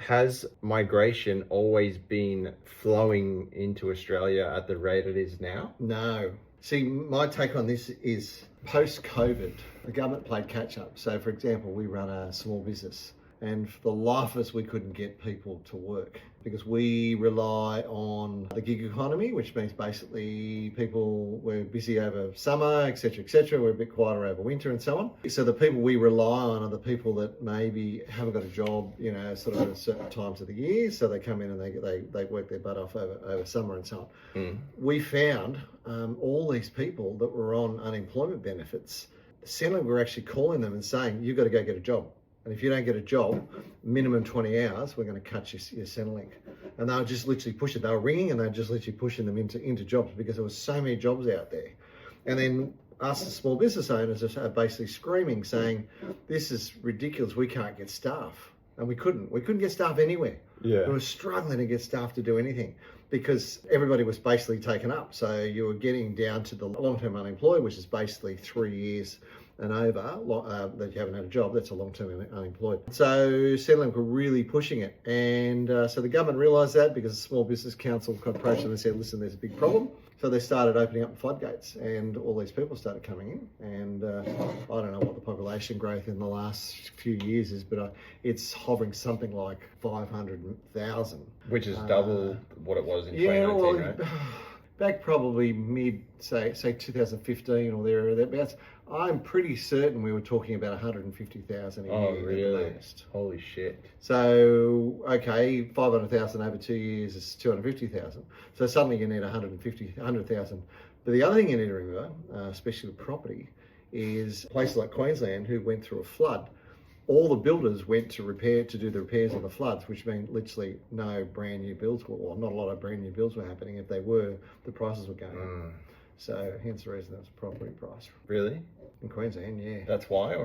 Has migration always been flowing into Australia at the rate it is now? No. See, my take on this is post-COVID, the government played catch up. So, for example, we run a small business, and for the life of us, we couldn't get people to work because we rely on the gig economy, which means basically people were busy over summer, etc. We're a bit quieter over winter and so on. So the people we rely on are the people that maybe haven't got a job, sort of at certain times of the year. So they come in and they work their butt off over summer and so on. We found all these people that were on unemployment benefits. Centrelink were actually calling them and saying, "You've got to go get a job. And if you don't get a job, minimum 20 hours, we're going to cut your Centrelink." And they were just literally pushing. They were ringing and they were just literally pushing them into jobs because there was so many jobs out there. And then us as small business owners are basically screaming, saying, "This is ridiculous. We can't get staff." And we couldn't get staff anywhere. Yeah. We were struggling to get staff to do anything because everybody was basically taken up. So you were getting down to the long-term unemployed, which is basically 3 years and over that you haven't had a job. That's a long-term unemployed. So Centrelink were really pushing it. And so the government realised that because the Small Business Council approached them and said, "Listen, there's a big problem." So they started opening up the floodgates and all these people started coming in. And I don't know what the population growth in the last few years is, but it's hovering something like 500,000. Which is double what it was in 2019, right? Back probably say 2015 or thereabouts. I'm pretty certain we were talking about 150,000 a year. Oh, really? At the most. Holy shit. So, okay, 500,000 over 2 years is 250,000. So suddenly you need 100,000. But the other thing you need to remember, especially with property, is places like Queensland who went through a flood. All the builders went to do the repairs on the floods, which meant literally no brand new builds, or not a lot of brand new builds were happening. If they were, the prices were going up. So hence the reason that's property price. Really? In Queensland, yeah. That's why?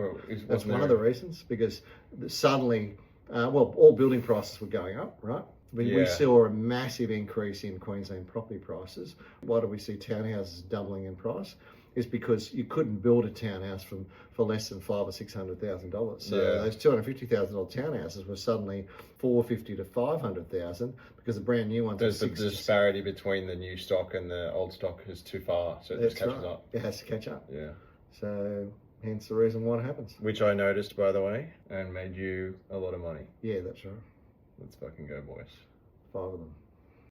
That's one of the reasons, because suddenly, all building prices were going up, right? We saw a massive increase in Queensland property prices. Why do we see townhouses doubling in price? Is because you couldn't build a townhouse for less than $500,000 or $600,000. So those $250,000 townhouses were suddenly $450,000 to $500,000 because the brand new ones. There's the disparity between the new stock and the old stock is too far, so it just catches up. It has to catch up. Yeah. So hence the reason why it happens. Which I noticed, by the way, and made you a lot of money. Yeah, that's right. Let's fucking go, boys. 5 of them.